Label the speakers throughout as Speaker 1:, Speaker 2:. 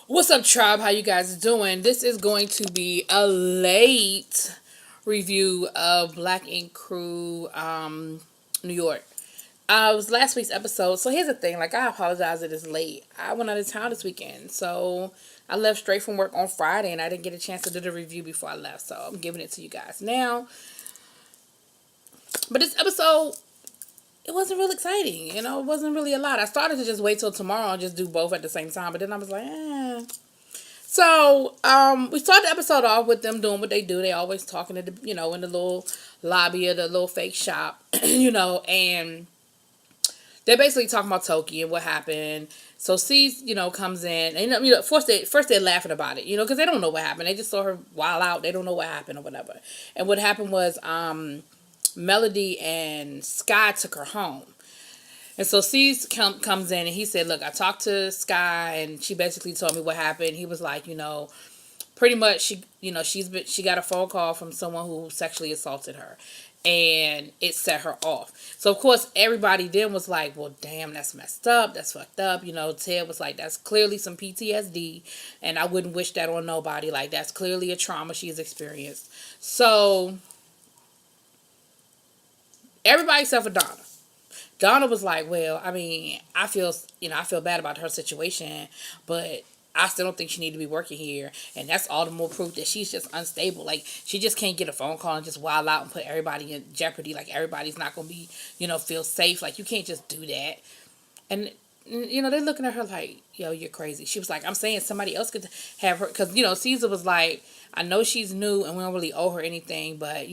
Speaker 1: What's up, tribe? How you guys doing? This is going to be a late review of Black Ink Crew, New York. It was last week's episode. So here's the thing. Like, I apologize that it's late. I went out of town this weekend. So I left straight from work on Friday and I didn't get a chance to do the review before I left. So I'm giving it to you guys now. But this episode, it wasn't real exciting. It wasn't really a lot. I started to just wait till tomorrow and just do both at the same time. But then I was like, eh. So, we started the episode off with them doing what they do. They always talking in the little lobby of the little fake shop, and they're basically talking about Toki and what happened. So C's, comes in, and first they're laughing about it, because they don't know what happened. They just saw her wild out. They don't know what happened or whatever. And what happened was, Melody and Sky took her home. And so C's comes in and he said, look, I talked to Sky and she basically told me what happened. He was like, pretty much she got a phone call from someone who sexually assaulted her and it set her off. So of course everybody then was like, well, damn, that's messed up. That's fucked up. Ted was like, that's clearly some PTSD and I wouldn't wish that on nobody. Like, that's clearly a trauma she's experienced. So everybody except for Donna. Donna was like, well, I mean, I feel bad about her situation, but I still don't think she need to be working here. And that's all the more proof that she's just unstable. Like, she just can't get a phone call and just wild out and put everybody in jeopardy. Like, everybody's not going to be, feel safe. Like, you can't just do that. And, they're looking at her like, yo, you're crazy. She was like, I'm saying somebody else could have her. Because, Caesar was like, I know she's new and we don't really owe her anything, but,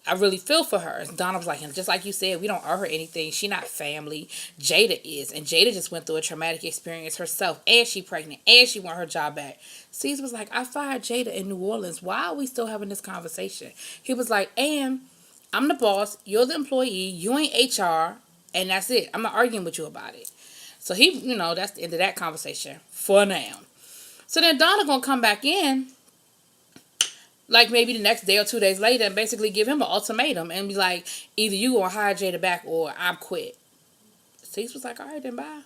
Speaker 1: I really feel for her. And Donna was like, and just like you said, we don't owe her anything. She not family. Jada is. And Jada just went through a traumatic experience herself. And she pregnant. And she want her job back. Caesar was like, I fired Jada in New Orleans. Why are we still having this conversation? He was like, and I'm the boss. You're the employee. You ain't HR. And that's it. I'm not arguing with you about it. So he, that's the end of that conversation for now. So then Donna gonna come back in like maybe the next day or 2 days later and basically give him an ultimatum and be like, either you gonna hire Jada back or I'm quit. Cease was like, all right, then bye.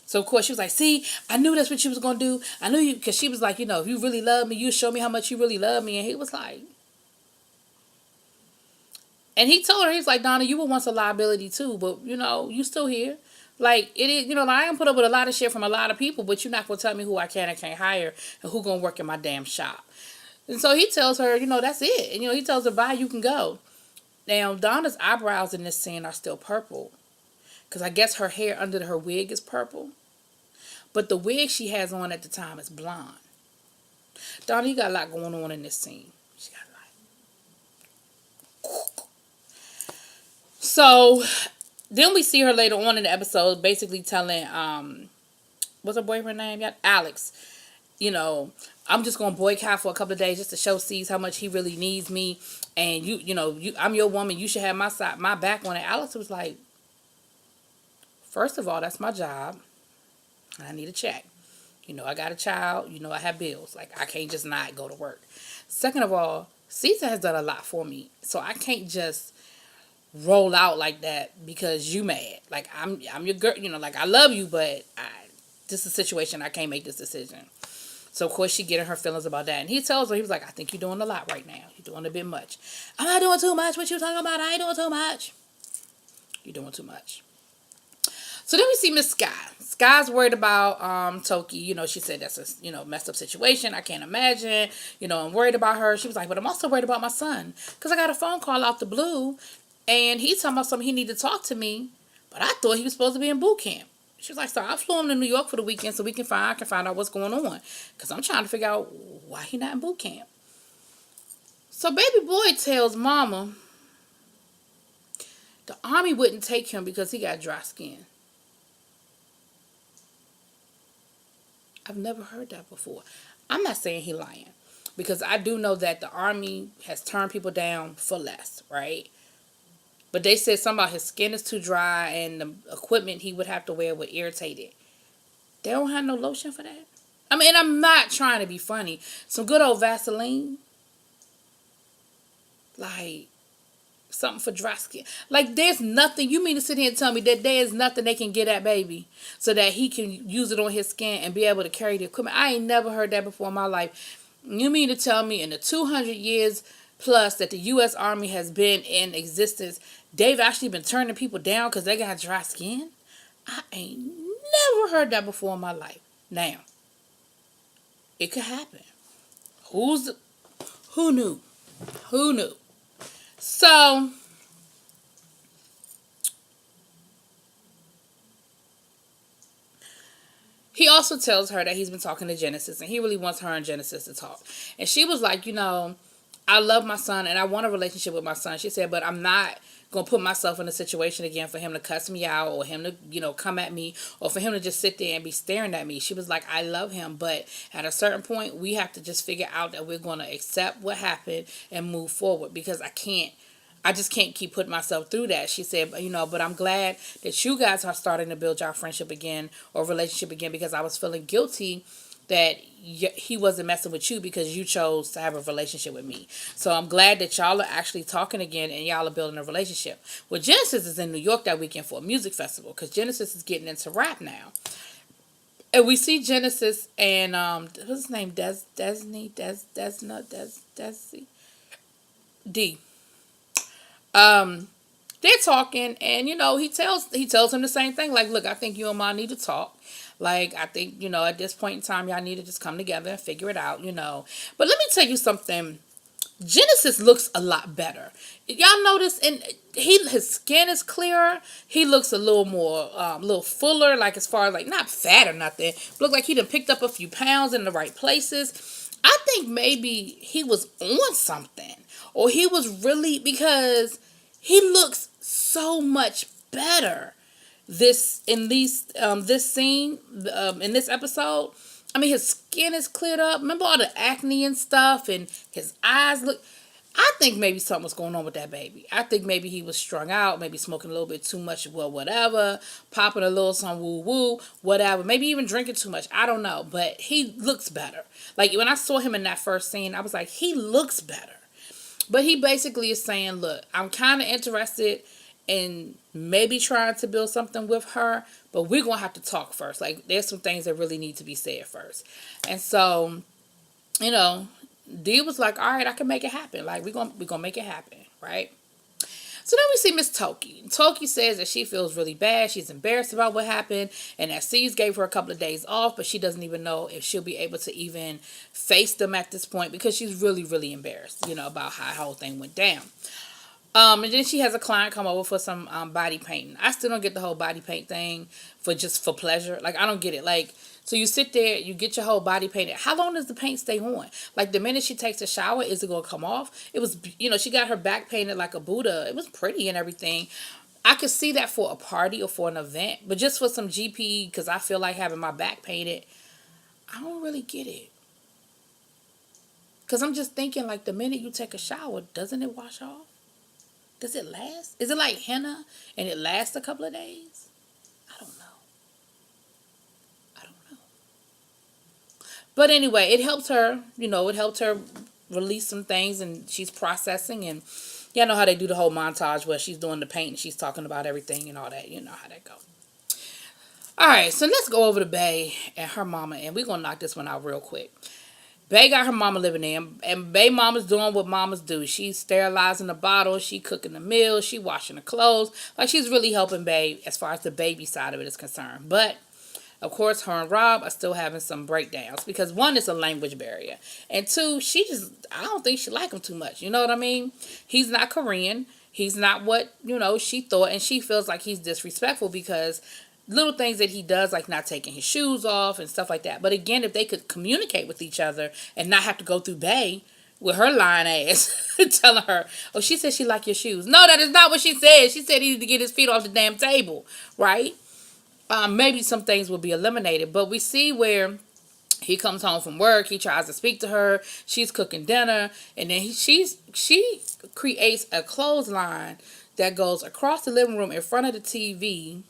Speaker 1: So of course she was like, see, I knew that's what you was gonna do. I knew you, because she was like, if you really love me, you show me how much you really love me. And he was like, and he told her, he was like, Donna, you were once a liability too, but you still here. Like, it is, I am put up with a lot of shit from a lot of people, but you're not gonna tell me who I can and can't hire and who gonna work in my damn shop. And so he tells her, that's it. And, he tells her, bye, you can go. Now, Donna's eyebrows in this scene are still purple. Because I guess her hair under her wig is purple. But the wig she has on at the time is blonde. Donna, you got a lot going on in this scene. She got a lot. So, then we see her later on in the episode basically telling, what's her boyfriend name? Alex. I'm just gonna boycott for a couple of days just to show C's how much he really needs me, and I'm your woman. You should have my back on it. Alex was like, first of all, that's my job. I need a check. I got a child. I have bills. Like, I can't just not go to work. Second of all, Caesar has done a lot for me, so I can't just roll out like that because you mad. Like, I'm your girl. Like, I love you, but this is a situation. I can't make this decision. So, of course, she getting her feelings about that. And he tells her, he was like, I think you're doing a lot right now. You're doing a bit much. I'm not doing too much. What you talking about? I ain't doing too much. You're doing too much. So then we see Miss Sky. Sky's worried about Toki. She said that's a, messed up situation. I can't imagine. I'm worried about her. She was like, but I'm also worried about my son. Because I got a phone call out the blue. And he's talking about something he needed to talk to me. But I thought he was supposed to be in boot camp. She was like, so I flew him to New York for the weekend so I can find out what's going on. Because I'm trying to figure out why he not in boot camp. So baby boy tells mama the army wouldn't take him because he got dry skin. I've never heard that before. I'm not saying he lying. Because I do know that the army has turned people down for less, right? But they said something about his skin is too dry and the equipment he would have to wear would irritate it. They don't have no lotion for that? I mean, I'm not trying to be funny. Some good old Vaseline. Like, Something for dry skin. Like, there's nothing. You mean to sit here and tell me that there is nothing they can get at baby so that he can use it on his skin and be able to carry the equipment? I ain't never heard that before in my life. You mean to tell me in the 200 years plus that the U.S. Army has been in existence, they've actually been turning people down because they got dry skin? I ain't never heard that before in my life. Now, it could happen. Who knew? Who knew? So, he also tells her that he's been talking to Genesis and he really wants her and Genesis to talk. And she was like, I love my son and I want a relationship with my son. She said, but I'm not going to put myself in a situation again for him to cuss me out or him to, come at me or for him to just sit there and be staring at me. She was like, I love him, but at a certain point, we have to just figure out that we're going to accept what happened and move forward because I just can't keep putting myself through that. She said, but I'm glad that you guys are starting to build your friendship again or relationship again because I was feeling guilty that he wasn't messing with you because you chose to have a relationship with me. So I'm glad that y'all are actually talking again and y'all are building a relationship. Well, Genesis is in New York that weekend for a music festival because Genesis is getting into rap now. And we see Genesis and, what's his name? Desi. D. They're talking and, he tells him the same thing. Like, look, I think you and Ma need to talk. Like, I think, at this point in time, y'all need to just come together and figure it out, But let me tell you something. Genesis looks a lot better. Y'all notice, and his skin is clearer. He looks a little more, a little fuller, like as far as like not fat or nothing. Look like he done picked up a few pounds in the right places. I think maybe he was on something, or he was really because he looks so much better. This scene in this episode, I mean, his skin is cleared up. Remember all the acne and stuff, and his eyes look. I think maybe something was going on with that baby. I think maybe he was strung out, maybe smoking a little bit too much, well, whatever, popping a little some woo woo, whatever, maybe even drinking too much. I don't know, but he looks better. Like when I saw him in that first scene, I was like, he looks better. But he basically is saying, look, I'm kind of interested in maybe trying to build something with her, but we're going to have to talk first. Like, there's some things that really need to be said first. And so, D was like, all right, I can make it happen. Like, we're gonna make it happen, right? So then we see Miss Toki. Toki says that she feels really bad. She's embarrassed about what happened, and that C's gave her a couple of days off, but she doesn't even know if she'll be able to even face them at this point because she's really, really embarrassed, about how the whole thing went down. And then she has a client come over for some body painting. I still don't get the whole body paint thing for pleasure. Like, I don't get it. Like, so you sit there, you get your whole body painted. How long does the paint stay on? Like, the minute she takes a shower, is it going to come off? It was, she got her back painted like a Buddha. It was pretty and everything. I could see that for a party or for an event. But just for some GP, because I feel like having my back painted, I don't really get it. Because I'm just thinking, like, the minute you take a shower, doesn't it wash off? Does it last? Is it like henna and it lasts a couple of days? I don't know. But anyway, it helped her, it helped her release some things and she's processing. And y'all know how they do the whole montage where she's doing the paint and she's talking about everything and all that. You know how that goes. All right, so let's go over to Bae and her mama, and we're going to knock this one out real quick. Bae got her mama living there, and Bae mama's doing what mamas do. She's sterilizing the bottle, she cooking the meal, she washing the clothes. Like, she's really helping Bae as far as the baby side of it is concerned. But, of course, her and Rob are still having some breakdowns because, one, it's a language barrier. And two, I don't think she like him too much. You know what I mean? He's not Korean. He's not what, she thought. And she feels like he's disrespectful because little things that he does, like not taking his shoes off and stuff like that. But again, if they could communicate with each other and not have to go through Bae with her lying ass telling her, oh, she said she like your shoes. No, that is not what she said. She said he needed to get his feet off the damn table, right? Maybe some things will be eliminated. But we see where he comes home from work. He tries to speak to her. She's cooking dinner. And then she creates a clothesline that goes across the living room in front of the TV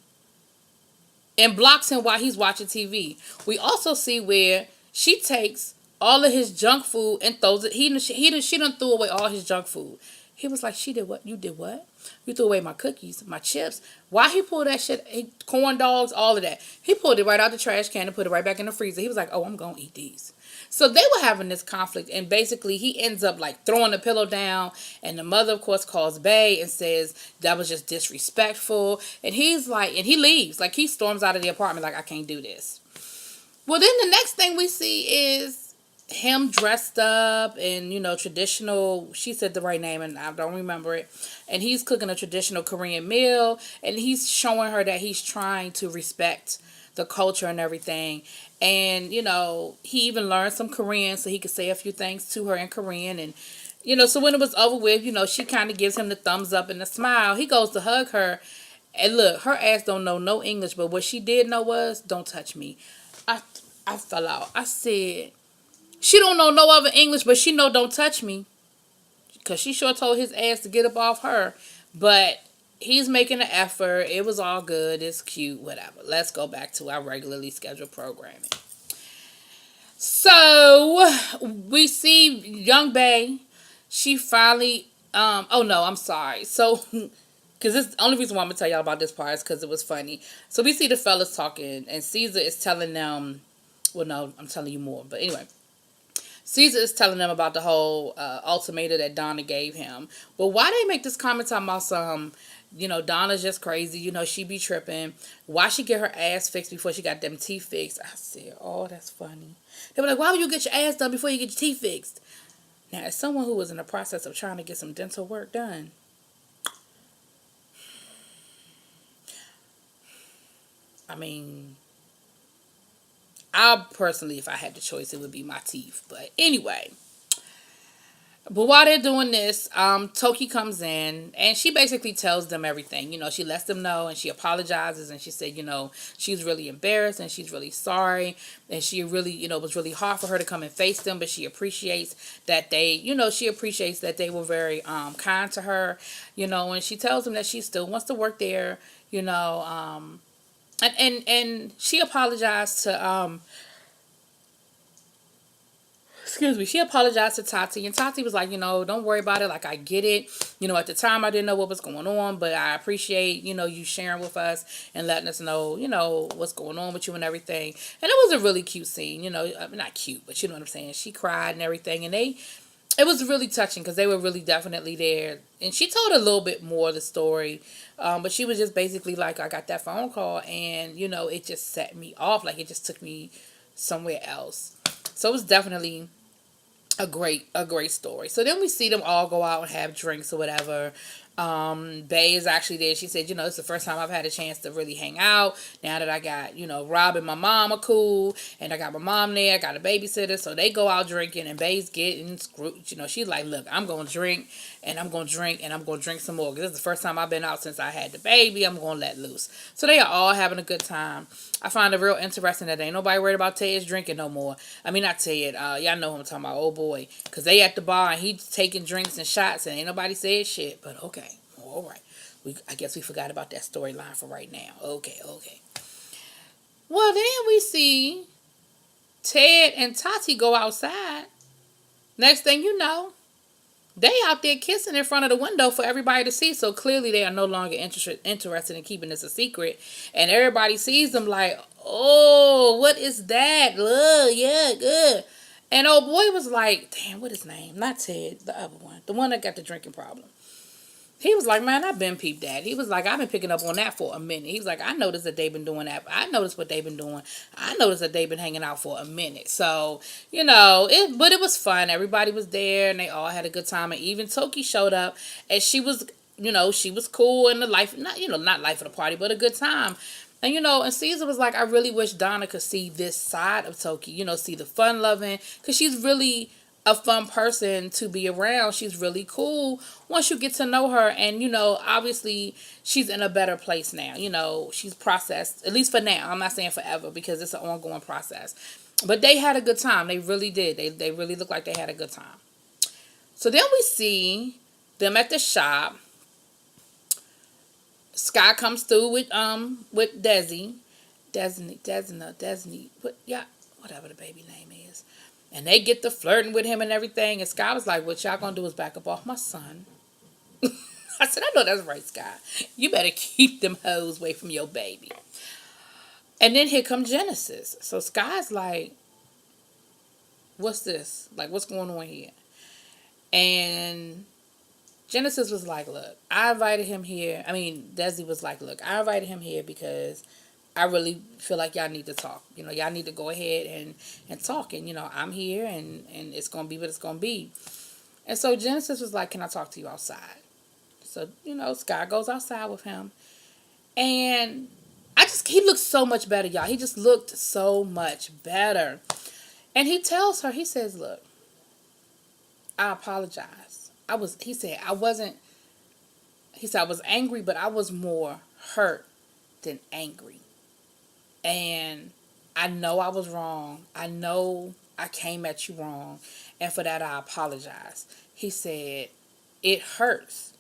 Speaker 1: and blocks him while he's watching TV. We also see where she takes all of his junk food and throws it. She done threw away all his junk food. He was like, she did what? You did what? You threw away my cookies, my chips. Why he pulled that shit? Corn dogs, all of that. He pulled it right out the trash can and put it right back in the freezer. He was like, oh, I'm going to eat these. So they were having this conflict, and basically he ends up like throwing the pillow down, and the mother, of course, calls Bay and says that was just disrespectful. And he's like, and he leaves. Like, he storms out of the apartment like, I can't do this. Well, then the next thing we see is him dressed up in, traditional, she said the right name and I don't remember it. And he's cooking a traditional Korean meal, and he's showing her that he's trying to respect the culture and everything. And, he even learned some Korean so he could say a few things to her in Korean. And, so when it was over with, she kind of gives him the thumbs up and the smile. He goes to hug her. And look, her ass don't know no English, but what she did know was, don't touch me. I fell out. I said, she don't know no other English, but she know don't touch me. Because she sure told his ass to get up off her. But he's making an effort. It was all good. It's cute. Whatever. Let's go back to our regularly scheduled programming. So, we see young Bae. She finally... oh, no. I'm sorry. So... Because this the only reason why I'm going to tell y'all about this part is because it was funny. So, we see the fellas talking. And Caesar is telling them... Well, no. I'm telling you more. But anyway... Caesar is telling them about the whole ultimatum that Donna gave him. But why they make this comment talking about some, Donna's just crazy. She be tripping. Why she get her ass fixed before she got them teeth fixed? I said, oh, that's funny. They were like, why would you get your ass done before you get your teeth fixed? Now, as someone who was in the process of trying to get some dental work done, I mean... I personally, if I had the choice, it would be my teeth. But anyway. But while they're doing this, Toki comes in and she basically tells them everything. She lets them know and she apologizes and she said, she's really embarrassed and she's really sorry. And she really, it was really hard for her to come and face them, but she appreciates that they, she appreciates that they were very kind to her, and she tells them that she still wants to work there, And she apologized to she apologized to Tati, and Tati was like, don't worry about it, like, I get it, at the time I didn't know what was going on, but I appreciate, you sharing with us and letting us know, what's going on with you and everything. And it was a really cute scene, I mean, not cute, but you know what I'm saying, she cried and everything, and it was really touching because they were really definitely there. And she told a little bit more of the story. But she was just basically like, I got that phone call and, it just set me off. Like, it just took me somewhere else. So it was definitely a great story. So then we see them all go out and have drinks or whatever. Bae is actually there. She said, it's the first time I've had a chance to really hang out. Now that I got, Rob and my mom are cool. And I got my mom there. I got a babysitter. So they go out drinking and Bae's getting screwed. She's like, look, I'm going to drink and I'm going to drink and I'm going to drink some more. Because this is the first time I've been out since I had the baby. I'm going to let loose. So they are all having a good time. I find it real interesting that ain't nobody worried about Ted's drinking no more. I mean, not Ted. Y'all know who I'm talking about. Oh boy. Because they at the bar and he's taking drinks and shots and ain't nobody said shit. But okay. All right. I guess we forgot about that storyline for right now. Okay. Well, then we see Ted and Tati go outside. Next thing you know, they out there kissing in front of the window for everybody to see. So clearly they are no longer interested in keeping this a secret. And everybody sees them like, oh, what is that? Oh, yeah, good. And old boy was like, damn, what is his name? Not Ted, the other one. The one that got the drinking problem. He was like, man, I've been peeped that. He was like, I've been picking up on that for a minute. He was like, I noticed that they've been doing that. I noticed what they've been doing. I noticed that they've been hanging out for a minute. So, but it was fun. Everybody was there and they all had a good time. And even Toki showed up and she was, she was cool in the life, not life of the party, but a good time. And, and Caesar was like, I really wish Donna could see this side of Toki, see the fun loving, because she's really a fun person to be around. She's really cool once you get to know her. And, obviously she's in a better place now. She's processed, at least for now. I'm not saying forever because it's an ongoing process. But they had a good time. They really did. They really looked like they had a good time. So then we see them at the shop. Sky comes through with Desi. Desi, whatever the baby name is. And they get to flirting with him and everything. And Sky was like, what y'all gonna do is back up off my son. I said, I know that's right, Sky. You better keep them hoes away from your baby. And then here comes Genesis. So Sky's like, what's this? Like, what's going on here? And Genesis was like, look, I invited him here. I mean, Desi was like, look, I invited him here because I really feel like y'all need to talk. Y'all need to go ahead and talk. And, I'm here and it's going to be what it's going to be. And so Genesis was like, can I talk to you outside? So, Sky goes outside with him. And he looked so much better, y'all. He just looked so much better. And he tells her, he says, look, I apologize. He said, I was angry, but I was more hurt than angry. And I know I was wrong. I know I came at you wrong. And for that, I apologize. He said, it hurts,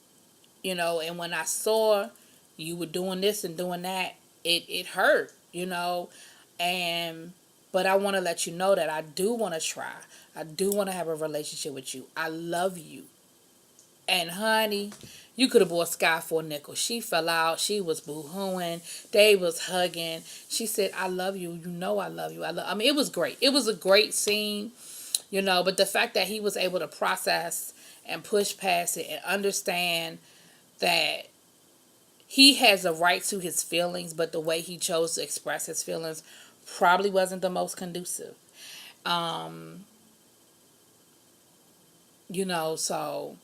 Speaker 1: and when I saw you were doing this and doing that, it hurt, but I want to let you know that I do want to try. I do want to have a relationship with you. I love you. And honey, you could have bought Sky for a nickel. She fell out. She was boo-hooing. They was hugging. She said, I love you. You know I love you. I mean, it was great. It was a great scene, but the fact that he was able to process and push past it and understand that he has a right to his feelings, but the way he chose to express his feelings probably wasn't the most conducive. So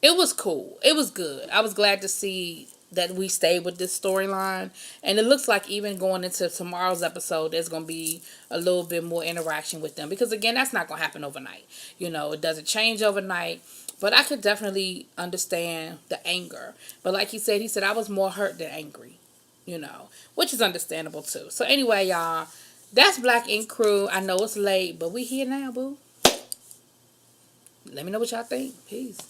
Speaker 1: it was cool. It was good. I was glad to see that we stayed with this storyline. And it looks like even going into tomorrow's episode, there's going to be a little bit more interaction with them. Because, again, that's not going to happen overnight. It doesn't change overnight. But I could definitely understand the anger. But like he said, I was more hurt than angry. Which is understandable, too. So, anyway, y'all, that's Black Ink Crew. I know it's late, but we here now, boo. Let me know what y'all think. Peace.